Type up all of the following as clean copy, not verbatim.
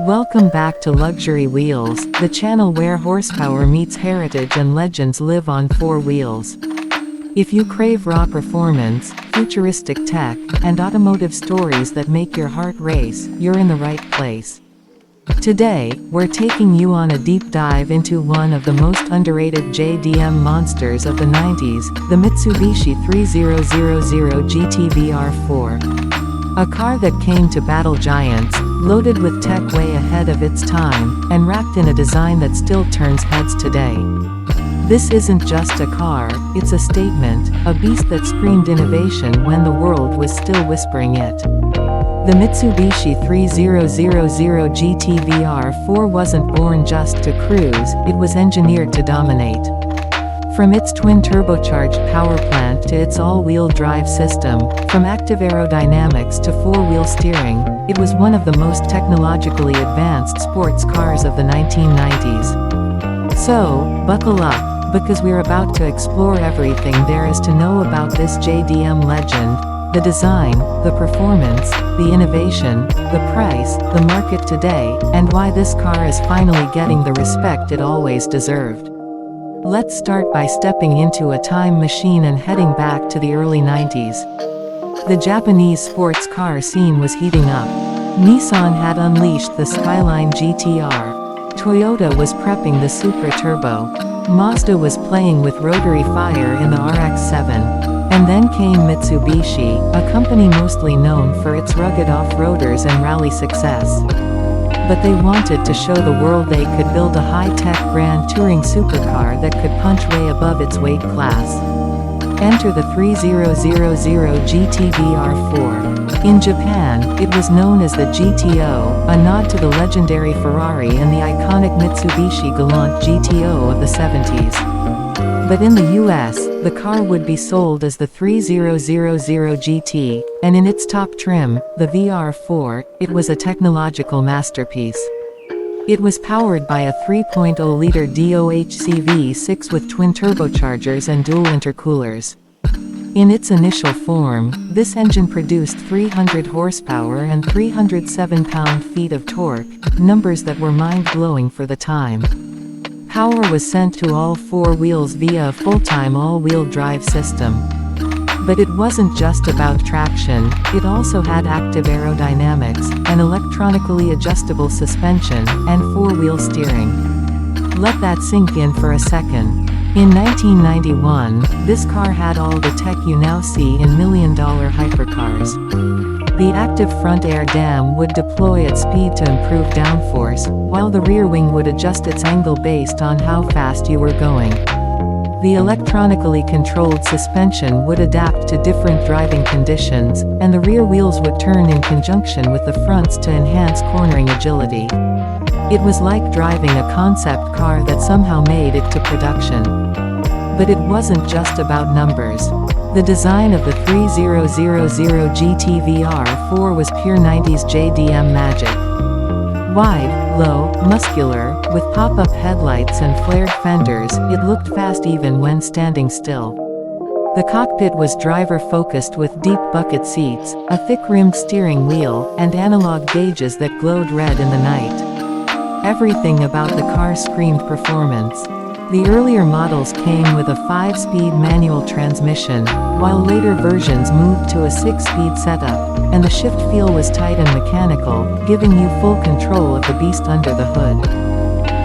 Welcome back to Luxury Wheels, the channel where horsepower meets heritage and legends live on four wheels. If you crave raw performance, futuristic tech, and automotive stories that make your heart race, you're in the right place. Today, we're taking you on a deep dive into one of the most underrated JDM monsters of the 90s, the Mitsubishi 3000 GT VR4. A car that came to battle giants, loaded with tech way ahead of its time, and wrapped in a design that still turns heads today. This isn't just a car, it's a statement, a beast that screamed innovation when the world was still whispering it. The Mitsubishi 3000 GT VR4 wasn't born just to cruise, it was engineered to dominate. From its twin-turbocharged power plant to its all-wheel drive system, from active aerodynamics to four-wheel steering, it was one of the most technologically advanced sports cars of the 1990s. So, buckle up, because we're about to explore everything there is to know about this JDM legend: the design, the performance, the innovation, the price, the market today, and why this car is finally getting the respect it always deserved. Let's start by stepping into a time machine and heading back to the early 90s. The Japanese sports car scene was heating up. Nissan had unleashed the Skyline GTR. Toyota was prepping the Supra Turbo. Mazda was playing with rotary fire in the RX-7. And then came Mitsubishi, a company mostly known for its rugged off-roaders and rally success. But they wanted to show the world they could build a high-tech grand touring supercar that could punch way above its weight class. Enter the 3000 GT VR4. In Japan, it was known as the GTO, a nod to the legendary Ferrari and the iconic Mitsubishi Galant GTO of the 70s. But in the US, the car would be sold as the 3000 GT, and in its top trim, the VR4, it was a technological masterpiece. It was powered by a 3.0-liter DOHC V6 with twin turbochargers and dual intercoolers. In its initial form, this engine produced 300 horsepower and 307 pound-feet of torque, numbers that were mind-blowing for the time. Power was sent to all four wheels via a full-time all-wheel drive system. But it wasn't just about traction, it also had active aerodynamics, an electronically adjustable suspension, and four-wheel steering. Let that sink in for a second. In 1991, this car had all the tech you now see in million-dollar hypercars. The active front air dam would deploy at speed to improve downforce, while the rear wing would adjust its angle based on how fast you were going. The electronically controlled suspension would adapt to different driving conditions, and the rear wheels would turn in conjunction with the fronts to enhance cornering agility. It was like driving a concept car that somehow made it to production. But it wasn't just about numbers. The design of the 3000 GT VR4 was pure 90s JDM magic. Wide, low, muscular, with pop-up headlights and flared fenders, it looked fast even when standing still. The cockpit was driver-focused with deep bucket seats, a thick-rimmed steering wheel, and analog gauges that glowed red in the night. Everything about the car screamed performance. The earlier models came with a 5-speed manual transmission, while later versions moved to a 6-speed setup, and the shift feel was tight and mechanical, giving you full control of the beast under the hood.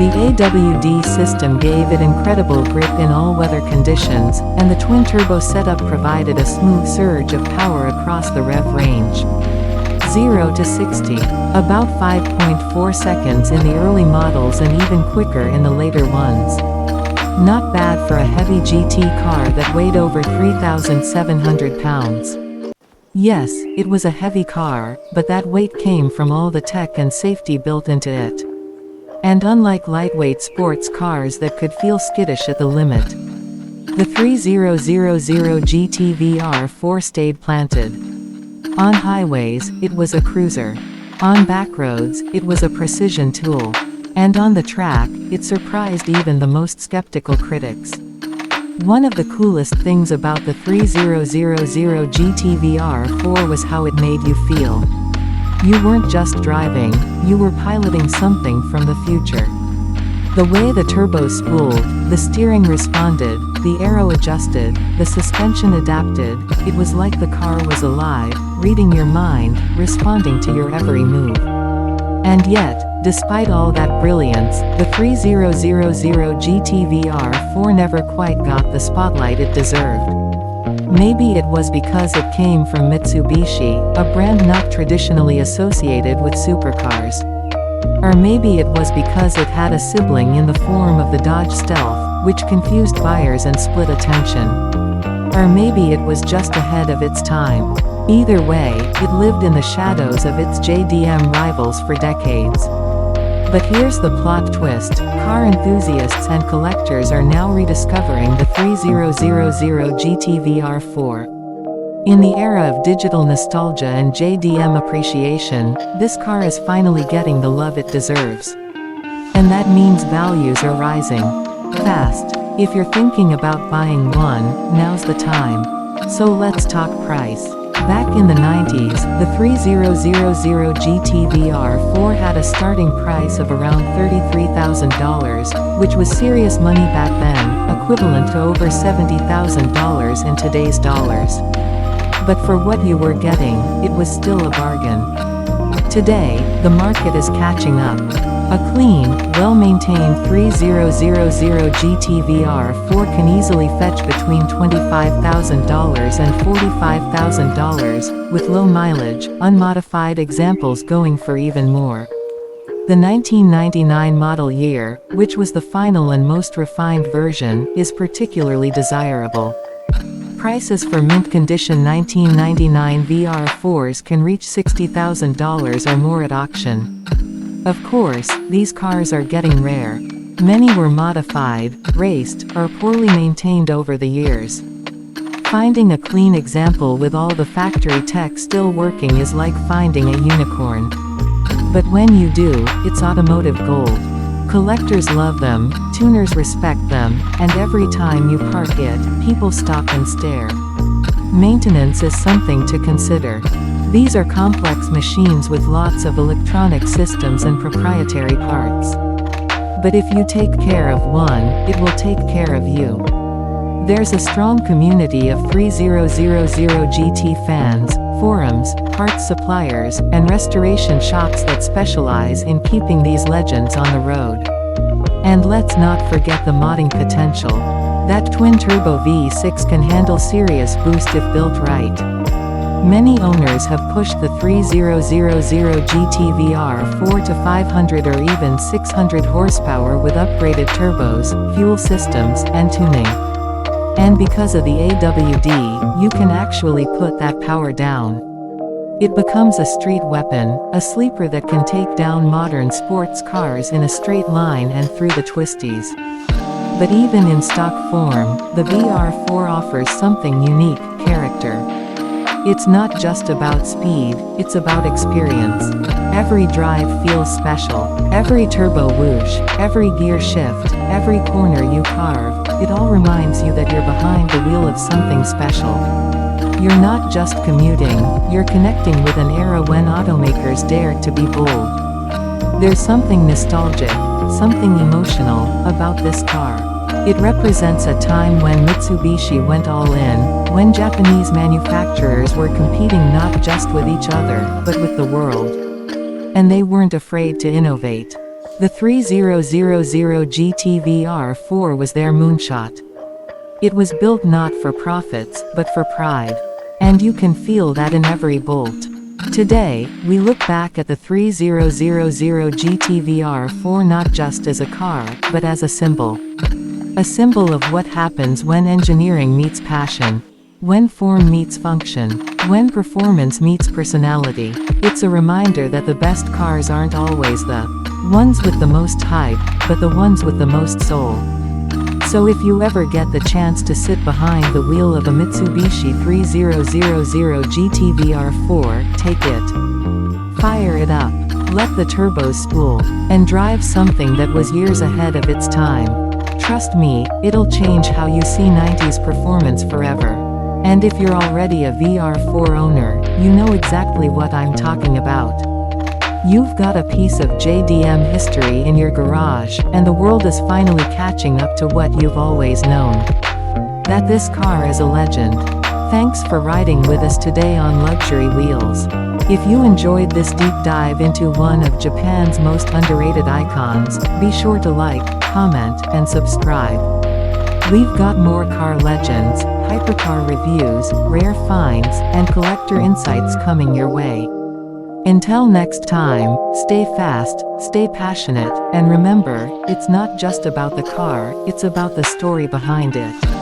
The AWD system gave it incredible grip in all-weather conditions, and the twin-turbo setup provided a smooth surge of power across the rev range. 0 to 60. About 5.4 seconds in the early models and even quicker in the later ones. Not bad for a heavy GT car that weighed over 3,700 pounds. Yes, it was a heavy car, but that weight came from all the tech and safety built into it. And unlike lightweight sports cars that could feel skittish at the limit, the 3000 GT VR4 stayed planted. On highways, it was a cruiser. On back roads, it was a precision tool. And on the track, it surprised even the most skeptical critics. One of the coolest things about the 3000 GT VR4 was how it made you feel. You weren't just driving, you were piloting something from the future. The way the turbo spooled, the steering responded, the aero adjusted, the suspension adapted, it was like the car was alive, reading your mind, responding to your every move. And yet, despite all that brilliance, the 3000 GT VR4 never quite got the spotlight it deserved. Maybe it was because it came from Mitsubishi, a brand not traditionally associated with supercars. Or maybe it was because it had a sibling in the form of the Dodge Stealth, which confused buyers and split attention. Or maybe it was just ahead of its time. Either way, it lived in the shadows of its JDM rivals for decades. But here's the plot twist: car enthusiasts and collectors are now rediscovering the 3000 GT VR4. In the era of digital nostalgia and JDM appreciation, this car is finally getting the love it deserves. And that means values are rising fast. If you're thinking about buying one, now's the time. So let's talk price. Back in the 90s, the 3000 GT VR4 had a starting price of around $33,000, which was serious money back then, equivalent to over $70,000 in today's dollars. But for what you were getting, it was still a bargain. Today, the market is catching up. A clean, well-maintained 3000 GT VR4 can easily fetch between $25,000 and $45,000, with low mileage, unmodified examples going for even more. The 1999 model year, which was the final and most refined version, is particularly desirable. Prices for mint condition 1999 VR4s can reach $60,000 or more at auction. Of course, these cars are getting rare. Many were modified, raced, or poorly maintained over the years. Finding a clean example with all the factory tech still working is like finding a unicorn. But when you do, it's automotive gold. Collectors love them, tuners respect them, and every time you park it, people stop and stare. Maintenance is something to consider. These are complex machines with lots of electronic systems and proprietary parts. But if you take care of one, it will take care of you. There's a strong community of 3000 GT fans, forums, parts suppliers, and restoration shops that specialize in keeping these legends on the road. And let's not forget the modding potential. That twin-turbo V6 can handle serious boost if built right. Many owners have pushed the 3000 GT VR4 to 500 or even 600 horsepower with upgraded turbos, fuel systems, and tuning. And because of the AWD, you can actually put that power down. It becomes a street weapon, a sleeper that can take down modern sports cars in a straight line and through the twisties. But even in stock form, the VR4 offers something unique: character. It's not just about speed, it's about experience. Every drive feels special. Every turbo whoosh, every gear shift, every corner you carve, it all reminds you that you're behind the wheel of something special. You're not just commuting, you're connecting with an era when automakers dared to be bold. There's something nostalgic, something emotional, about this car. It represents a time when Mitsubishi went all in, when Japanese manufacturers were competing not just with each other, but with the world. And they weren't afraid to innovate. The 3000 GT VR4 was their moonshot. It was built not for profits, but for pride. And you can feel that in every bolt. Today, we look back at the 3000 GT VR4 not just as a car, but as a symbol. A symbol of what happens when engineering meets passion. When form meets function. When performance meets personality. It's a reminder that the best cars aren't always the ones with the most hype, but the ones with the most soul. So if you ever get the chance to sit behind the wheel of a Mitsubishi 3000 GT VR4, take it. Fire it up. Let the turbos spool. And drive something that was years ahead of its time. Trust me, it'll change how you see 90s performance forever. And if you're already a VR4 owner, you know exactly what I'm talking about. You've got a piece of JDM history in your garage, and the world is finally catching up to what you've always known. That this car is a legend. Thanks for riding with us today on Luxury Wheels. If you enjoyed this deep dive into one of Japan's most underrated icons, be sure to like, comment, and subscribe. We've got more car legends, hypercar reviews, rare finds, and collector insights coming your way. Until next time, stay fast, stay passionate, and remember, it's not just about the car, it's about the story behind it.